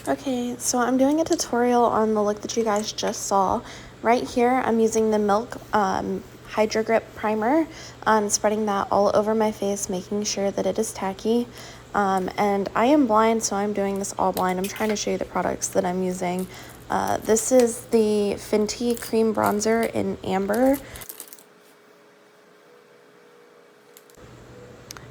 Okay, so I'm doing a tutorial on the look that you guys just saw. Right here, I'm using the Milk Hydrogrip Primer, spreading that all over my face, making sure that it is tacky. And I am blind, so I'm doing this all blind. I'm trying to show you the products that I'm using. This is the Fenty Cream Bronzer in Amber.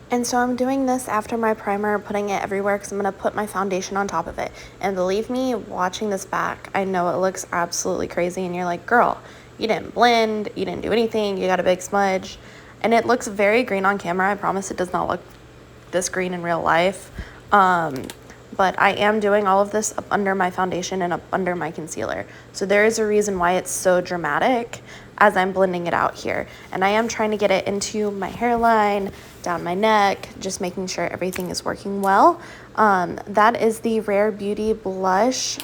And so I'm doing this after my primer, putting it everywhere because I'm going to put my foundation on top of it. And believe me, watching this back, I know it looks absolutely crazy. And you're like, girl, you didn't blend, you didn't do anything, you got a big smudge. And it looks very green on camera. I promise it does not look this green in real life. But I am doing all of this up under my foundation and up under my concealer. So there is a reason why it's so dramatic as I'm blending it out here. And I am trying to get it into my hairline, down my neck, just making sure everything is working well. That is the Rare Beauty blush.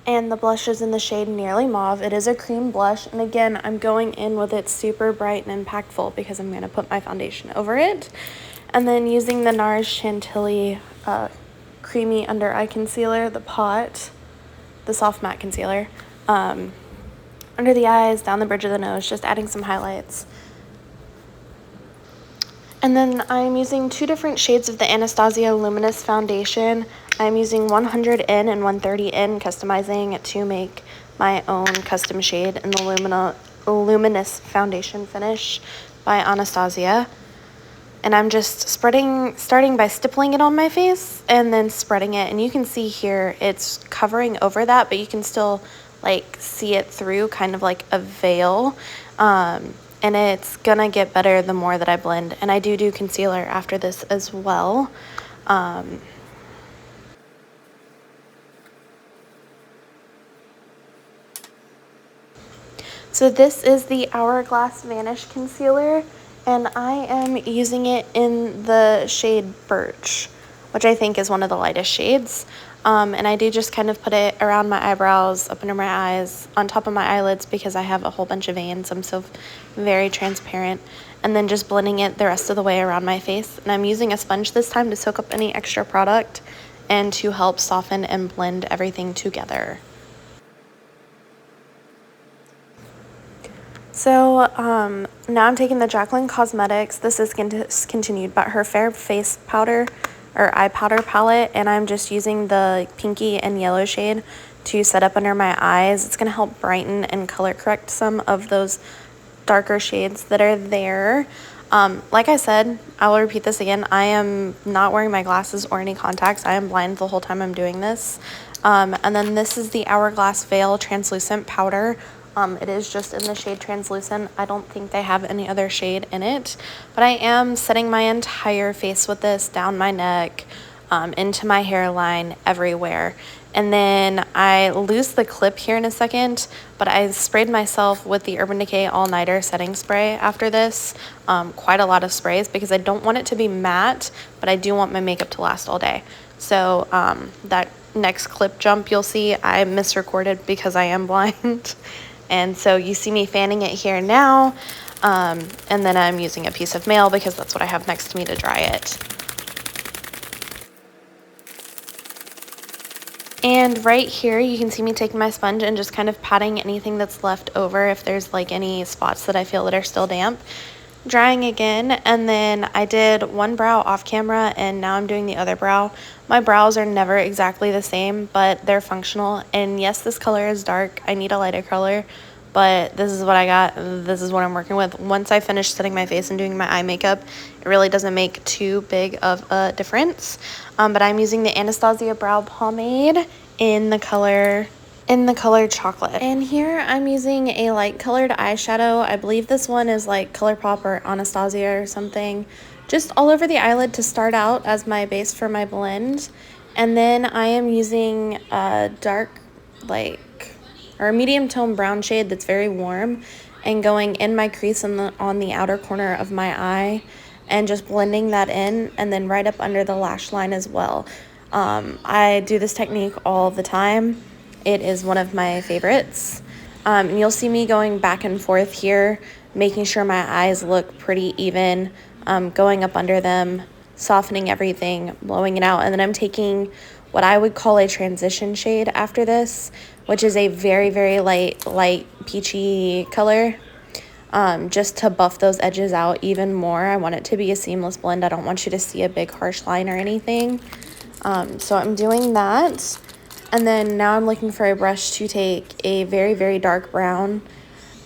And the blush is in the shade Nearly Mauve. It is a cream blush. And again, I'm going in with it super bright and impactful because I'm going to put my foundation over it. And then using the NARS Chantilly Creamy Under Eye Concealer, the pot, the soft matte concealer, under the eyes, down the bridge of the nose, just adding some highlights. And then I'm using two different shades of the Anastasia Luminous Foundation. I'm using 100N and 130N, customizing to make my own custom shade in the Luminous Foundation finish by Anastasia. And I'm just starting by stippling it on my face and then spreading it. And you can see here it's covering over that, but you can still like see it through, kind of like a veil. And it's gonna get better the more that I blend. And I do concealer after this as well. So this is the Hourglass Vanish Concealer, and I am using it in the shade Birch, which I think is one of the lightest shades. And I do just kind of put it around my eyebrows, up under my eyes, on top of my eyelids because I have a whole bunch of veins. I'm so very transparent. And then just blending it the rest of the way around my face. And I'm using a sponge this time to soak up any extra product and to help soften and blend everything together. So now I'm taking the Jaclyn Cosmetics, this is discontinued, but her Fair Face Powder or eye powder palette, and I'm just using the pinky and yellow shade to set up under my eyes. It's going to help brighten and color correct some of those darker shades that are there. Like I said, I will repeat this again, I am not wearing my glasses or any contacts. I am blind the whole time I'm doing this. And then this is the Hourglass Veil Translucent Powder. It is just in the shade Translucent. I don't think they have any other shade in it, but I am setting my entire face with this, down my neck, into my hairline, everywhere. And then I lose the clip here in a second, but I sprayed myself with the Urban Decay All Nighter setting spray after this. Quite a lot of sprays because I don't want it to be matte, but I do want my makeup to last all day. So that next clip jump you'll see, I misrecorded because I am blind. And so you see me fanning it here now, and then I'm using a piece of mail because that's what I have next to me to dry it. And right here you can see me taking my sponge and just kind of patting anything that's left over if there's like any spots that I feel that are still damp. Drying again, and then I did one brow off camera and now I'm doing the other brow. My brows are never exactly the same, but they're functional. And yes, this color is dark. I need a lighter color, but this is what I got. This is what I'm working with. Once I finish setting my face and doing my eye makeup, it really doesn't make too big of a difference. But I'm using the Anastasia Brow Pomade in the color Chocolate. And here I'm using a light colored eyeshadow. I believe this one is like ColourPop or Anastasia or something. Just all over the eyelid to start out as my base for my blend. And then I am using a dark or a medium tone brown shade that's very warm and going in my crease on the outer corner of my eye and just blending that in, and then right up under the lash line as well. I do this technique all the time. It is one of my favorites. And you'll see me going back and forth here, making sure my eyes look pretty even, going up under them, softening everything, blowing it out. And then I'm taking what I would call a transition shade after this, which is a very, very light peachy color. Just to buff those edges out even more. I want it to be a seamless blend. I don't want you to see a big harsh line or anything. So I'm doing that. And then now I'm looking for a brush to take a very, very dark brown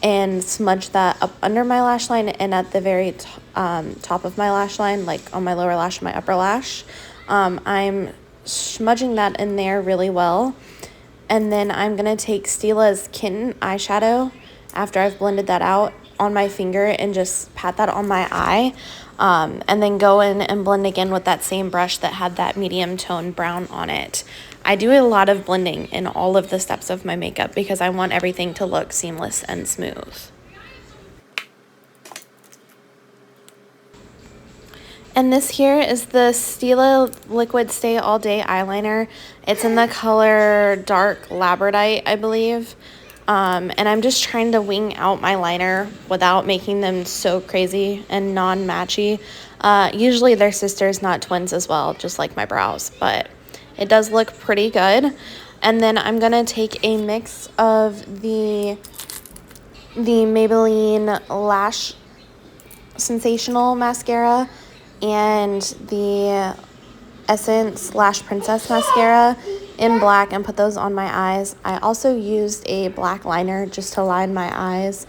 and smudge that up under my lash line and at the very top of my lash line, like on my lower lash and my upper lash. I'm smudging that in there really well. And then I'm going to take Stilla's Kitten eyeshadow after I've blended that out on my finger and just pat that on my eye, and then go in and blend again with that same brush that had that medium tone brown on it. I do a lot of blending in all of the steps of my makeup because I want everything to look seamless and smooth. And this here is the Stilla Liquid Stay All Day eyeliner. It's in the color Dark Labrodite, I believe. And I'm just trying to wing out my liner without making them so crazy and non-matchy. Usually they're sisters, not twins as well, just like my brows, but it does look pretty good. And then I'm going to take a mix of the Maybelline Lash Sensational mascara and the Essence Lash Princess mascara in black and put those on my eyes. I also used a black liner just to line my eyes.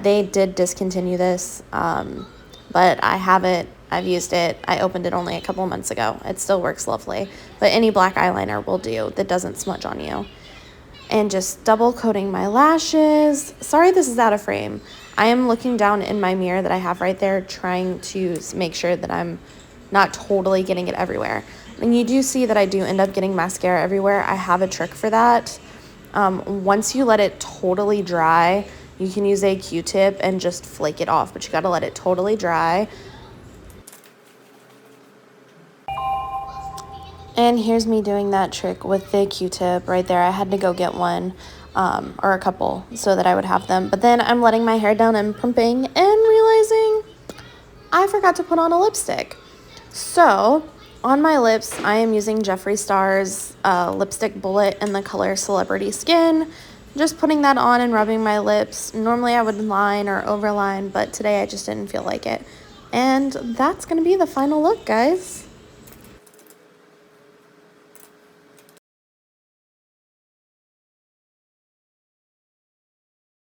They did discontinue this, but I have it. I've used it. I opened it only a couple months ago. It still works lovely, but any black eyeliner will do that doesn't smudge on you. And just double coating my lashes. Sorry this is out of frame. I am looking down in my mirror that I have right there, trying to make sure that I'm not totally getting it everywhere. And you do see that I do end up getting mascara everywhere. I have a trick for that. Once you let it totally dry, you can use a Q-tip and just flake it off, but you gotta let it totally dry. And here's me doing that trick with the Q-tip right there. I had to go get one, or a couple, so that I would have them. But then I'm letting my hair down and pumping and realizing I forgot to put on a lipstick. So on my lips, I am using Jeffree Star's lipstick bullet in the color Celebrity Skin. Just putting that on and rubbing my lips. Normally I would line or overline, but today I just didn't feel like it. And that's going to be the final look, guys.